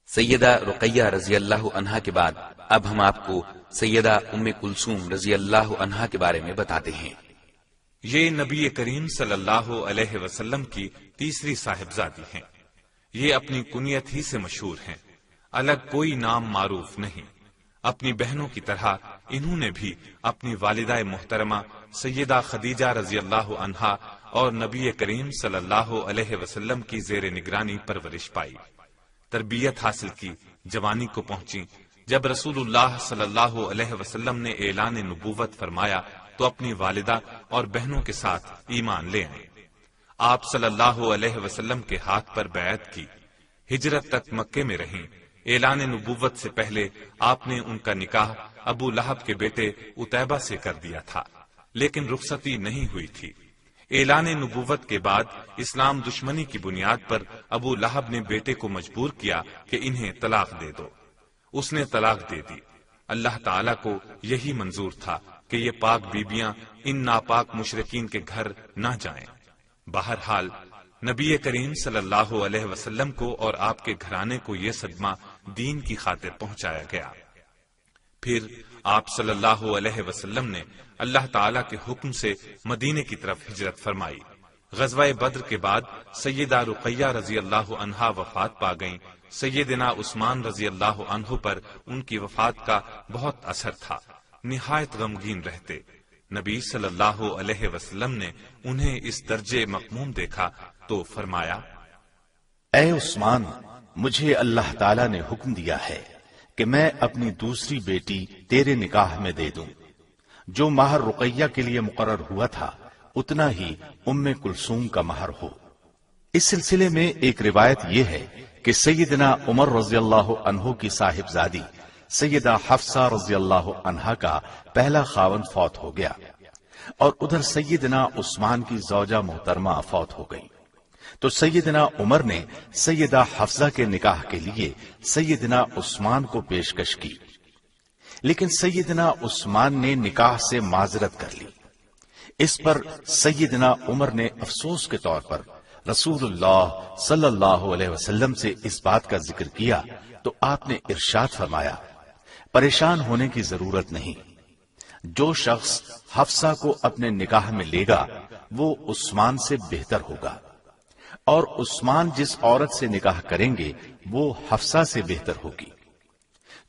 سیدہ رقیہ رضی اللہ عنہا کے بعد اب ہم آپ کو سیدہ ام کلثوم رضی اللہ عنہا کے بارے میں بتاتے ہیں۔ یہ نبی کریم صلی اللہ علیہ وسلم کی تیسری صاحبزادی ہیں۔ یہ اپنی کنیت ہی سے مشہور ہیں، الگ کوئی نام معروف نہیں۔ اپنی بہنوں کی طرح انہوں نے بھی اپنی والدہ محترمہ سیدہ خدیجہ رضی اللہ عنہا اور نبی کریم صلی اللہ علیہ وسلم کی زیر نگرانی پرورش پائی، تربیت حاصل کی، جوانی کو پہنچی۔ جب رسول اللہ صلی اللہ علیہ وسلم نے اعلان نبوت فرمایا تو اپنی والدہ اور بہنوں کے ساتھ ایمان لے آئیں۔ آپ صلی اللہ علیہ وسلم کے ہاتھ پر بیعت کی، ہجرت تک مکے میں رہیں۔ اعلان نبوت سے پہلے آپ نے ان کا نکاح ابو لہب کے بیٹے عتیبہ سے کر دیا تھا، لیکن رخصتی نہیں ہوئی تھی۔ اعلان نبوت کے بعد اسلام دشمنی کی بنیاد پر ابو لہب نے بیٹے کو مجبور کیا کہ انہیں طلاق دے دو۔ اس نے طلاق دے دی۔ اللہ تعالیٰ کو یہی منظور تھا کہ یہ پاک بیبیاں ان ناپاک مشرکین کے گھر نہ جائیں۔ بہرحال نبی کریم صلی اللہ علیہ وسلم کو اور آپ کے گھرانے کو یہ صدمہ دین کی خاطر پہنچایا گیا۔ پھر آپ صلی اللہ علیہ وسلم نے اللہ تعالیٰ کے حکم سے مدینے کی طرف ہجرت فرمائی۔ غزوہ بدر کے بعد سیدہ رقیہ رضی اللہ عنہا وفات پا گئیں۔ سیدنا عثمان رضی اللہ عنہ پر ان کی وفات کا بہت اثر تھا، نہایت غمگین رہتے۔ نبی صلی اللہ علیہ وسلم نے انہیں اس درجے مقموم دیکھا تو فرمایا، اے عثمان، مجھے اللہ تعالیٰ نے حکم دیا ہے کہ میں اپنی دوسری بیٹی تیرے نکاح میں دے دوں۔ جو مہر رقیہ کے لیے مقرر ہوا تھا اتنا ہی ام کلثوم کا مہر ہو۔ اس سلسلے میں ایک روایت یہ ہے کہ سیدنا عمر رضی اللہ عنہ کی صاحبزادی سیدہ حفصہ رضی اللہ عنہا کا پہلا خاوند فوت ہو گیا، اور ادھر سیدنا عثمان کی زوجہ محترمہ فوت ہو گئی، تو سیدنا عمر نے سیدہ حفصہ کے نکاح کے لیے سیدنا عثمان کو پیشکش کی، لیکن سیدنا عثمان نے نکاح سے معذرت کر لی۔ اس پر سیدنا عمر نے افسوس کے طور پر رسول اللہ صلی اللہ علیہ وسلم سے اس بات کا ذکر کیا تو آپ نے ارشاد فرمایا، پریشان ہونے کی ضرورت نہیں، جو شخص حفصہ کو اپنے نکاح میں لے گا وہ عثمان سے بہتر ہوگا، اور عثمان جس عورت سے نکاح کریں گے وہ حفصہ سے بہتر ہوگی۔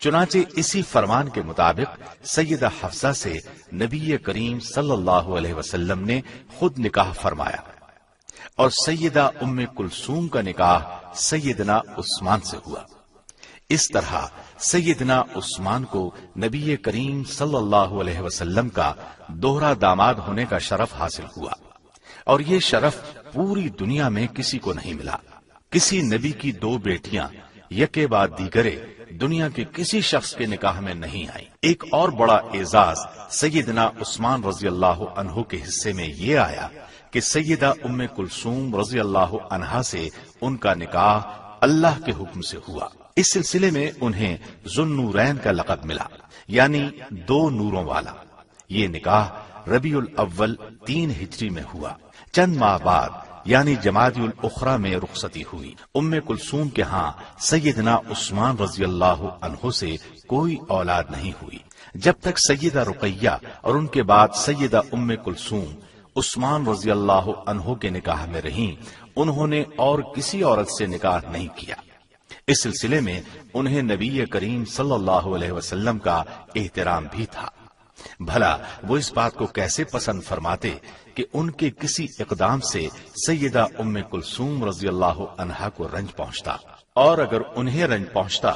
چنانچہ اسی فرمان کے مطابق سیدہ حفصہ سے نبی کریم صلی اللہ علیہ وسلم نے خود نکاح فرمایا، اور سیدہ ام کلثوم کا نکاح سیدنا عثمان سے ہوا۔ اس طرح سیدنا عثمان کو نبی کریم صلی اللہ علیہ وسلم کا دوہرا داماد ہونے کا شرف حاصل ہوا، اور یہ شرف پوری دنیا میں کسی کو نہیں ملا۔ کسی نبی کی دو بیٹیاں یکے بعد دیگرے دنیا کے کسی شخص کے نکاح میں نہیں آئی۔ ایک اور بڑا اعزاز سیدنا عثمان رضی اللہ عنہ کے حصے میں یہ آیا کہ سیدہ ام کلثوم رضی اللہ عنہا سے ان کا نکاح اللہ کے حکم سے ہوا۔ اس سلسلے میں انہیں ذوالنورین کا لقب ملا، یعنی دو نوروں والا۔ یہ نکاح ربیع الاول 3 ہجری میں ہوا۔ چند ماہ بعد یعنی جمادی الاخری میں رخصتی ہوئی۔ ام کلثوم کے ہاں سیدنا عثمان رضی اللہ عنہ سے کوئی اولاد نہیں ہوئی۔ جب تک سیدہ رقیہ اور ان کے بعد سیدہ ام کلثوم عثمان رضی اللہ عنہ کے نکاح میں رہیں، انہوں نے اور کسی عورت سے نکاح نہیں کیا۔ اس سلسلے میں انہیں نبی کریم صلی اللہ علیہ وسلم کا احترام بھی تھا۔ بھلا وہ اس بات کو کیسے پسند فرماتے کہ ان کے کسی اقدام سے سیدہ ام کلثوم رضی اللہ عنہا کو رنج پہنچتا، اور اگر انہیں رنج پہنچتا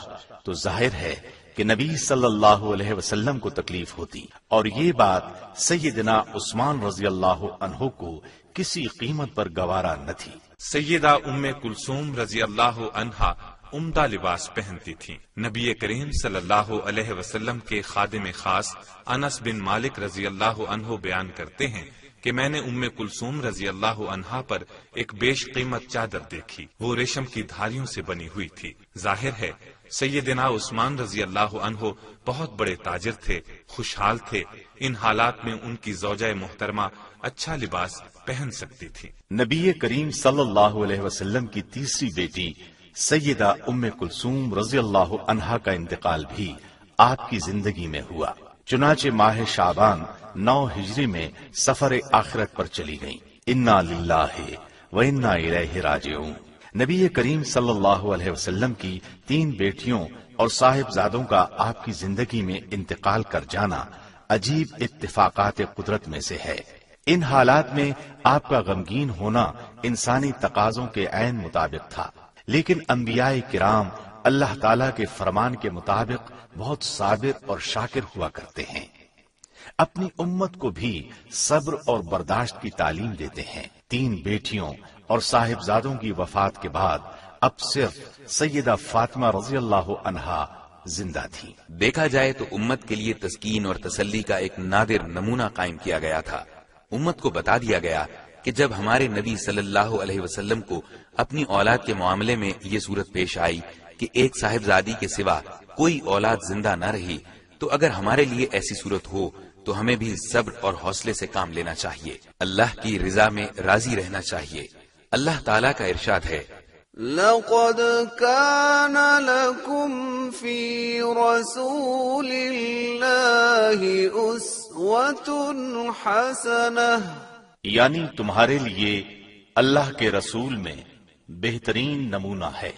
تو ظاہر ہے کہ نبی صلی اللہ علیہ وسلم کو تکلیف ہوتی، اور یہ بات سیدنا عثمان رضی اللہ عنہ کو کسی قیمت پر گوارا نہ تھی۔ سیدہ ام کلثوم رضی اللہ عنہا عمدہ لباس پہنتی تھیں۔ نبی کریم صلی اللہ علیہ وسلم کے خادم خاص انس بن مالک رضی اللہ عنہ بیان کرتے ہیں کہ میں نے ام کلثوم رضی اللہ عنہا پر ایک بیش قیمت چادر دیکھی، وہ ریشم کی دھاریوں سے بنی ہوئی تھی۔ ظاہر ہے سیدنا عثمان رضی اللہ عنہ بہت بڑے تاجر تھے، خوشحال تھے، ان حالات میں ان کی زوجہ محترمہ اچھا لباس پہن سکتی تھی۔ نبی کریم صلی اللہ علیہ وسلم کی تیسری بیٹی سیدہ ام کلثوم رضی اللہ عنہا کا انتقال بھی آپ کی زندگی میں ہوا۔ چنانچہ ماہ شعبان 9 ہجری میں سفر آخرت پر چلی گئیں۔ انا للہ و انا الیہ راجعون۔ نبی کریم صلی اللہ علیہ وسلم کی 3 بیٹیوں اور صاحبزادوں کا آپ کی زندگی میں انتقال کر جانا عجیب اتفاقات قدرت میں سے ہے۔ ان حالات میں آپ کا غمگین ہونا انسانی تقاضوں کے عین مطابق تھا، لیکن انبیاء کرام اللہ تعالیٰ کے فرمان کے مطابق بہت صابر اور شاکر ہوا کرتے ہیں۔ اپنی امت کو بھی صبر اور برداشت کی تعلیم دیتے ہیں۔ 3 بیٹیوں اور صاحبزادوں کی وفات کے بعد اب صرف سیدہ فاطمہ رضی اللہ عنہا زندہ تھی۔ دیکھا جائے تو امت کے لیے تسکین اور تسلی کا ایک نادر نمونہ قائم کیا گیا تھا۔ امت کو بتا دیا گیا کہ جب ہمارے نبی صلی اللہ علیہ وسلم کو اپنی اولاد کے معاملے میں یہ صورت پیش آئی کہ ایک صاحبزادی کے سوا کوئی اولاد زندہ نہ رہی، تو اگر ہمارے لیے ایسی صورت ہو تو ہمیں بھی صبر اور حوصلے سے کام لینا چاہیے، اللہ کی رضا میں راضی رہنا چاہیے۔ اللہ تعالیٰ کا ارشاد ہے، لقد كان لكم في رسول الله أسوة حسنة، یعنی تمہارے لیے اللہ کے رسول میں بہترین نمونہ ہے۔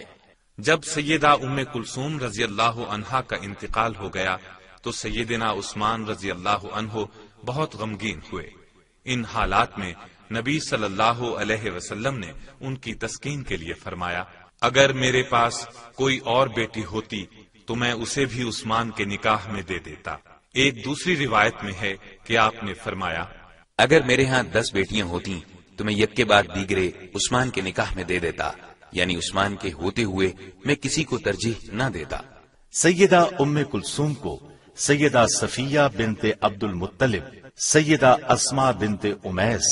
جب سیدہ ام کلثوم رضی اللہ عنہا کا انتقال ہو گیا تو سیدنا عثمان رضی اللہ عنہ بہت غمگین ہوئے۔ ان حالات میں نبی صلی اللہ علیہ وسلم نے ان کی تسکین کے لیے فرمایا، اگر میرے پاس کوئی اور بیٹی ہوتی تو میں اسے بھی عثمان کے نکاح میں دے دیتا۔ ایک دوسری روایت میں ہے کہ آپ نے فرمایا، اگر میرے ہاں 10 بیٹیاں ہوتی تو میں یک کے بعد دیگرے عثمان کے نکاح میں دے دیتا، یعنی عثمان کے ہوتے ہوئے میں کسی کو ترجیح نہ دیتا۔ سیدہ ام کلثوم کو سیدہ صفیہ بنت عبد المطلب، سیدہ اسماء بنت امیس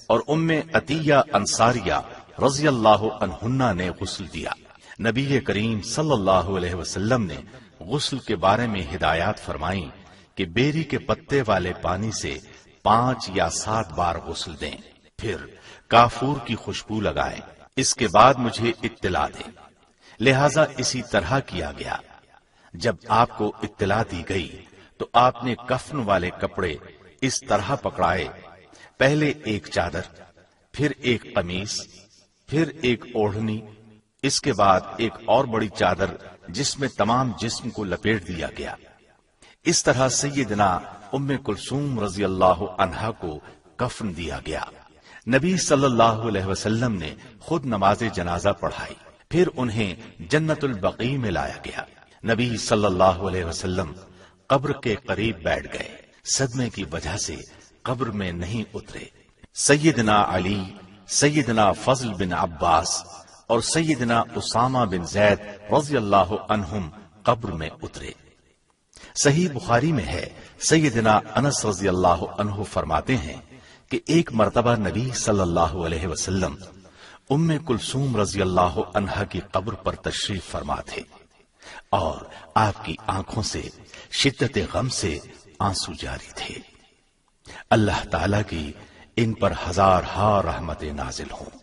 اور ام عطیہ انصاریہ رضی اللہ عنہن نے غسل دیا۔ نبی کریم صلی اللہ علیہ وسلم نے غسل کے بارے میں ہدایات فرمائیں کہ بیری کے پتے والے پانی سے 5 یا 7 بار غسل دیں، پھر کافور کی خوشبو لگائیں، اس کے بعد مجھے اطلاع دیں۔ لہذا اسی طرح کیا گیا۔ جب آپ کو اطلاع دی گئی تو آپ نے کفن والے کپڑے اس طرح پکڑائے، پہلے ایک چادر، پھر ایک قمیص، پھر ایک اوڑھنی، اس کے بعد ایک اور بڑی چادر جس میں تمام جسم کو لپیٹ دیا گیا۔ اس طرح سیدنا ام کلثوم رضی اللہ عنہا کو کفن دیا گیا۔ نبی صلی اللہ علیہ وسلم نے خود نماز جنازہ پڑھائی، پھر انہیں جنت البقیع میں لایا گیا۔ نبی صلی اللہ علیہ وسلم قبر کے قریب بیٹھ گئے، صدمے کی وجہ سے قبر میں نہیں اترے۔ سیدنا علی، سیدنا فضل بن عباس اور سیدنا اسامہ بن زید رضی اللہ عنہم قبر میں اترے۔ صحیح بخاری میں ہے، سیدنا انس رضی اللہ عنہ فرماتے ہیں کہ ایک مرتبہ نبی صلی اللہ علیہ وسلم ام کلثوم رضی اللہ عنہا کی قبر پر تشریف فرما تھے اور آپ کی آنکھوں سے شدت غم سے آنسو جاری تھے۔ اللہ تعالی کی ان پر ہزار رحمتیں نازل ہوں۔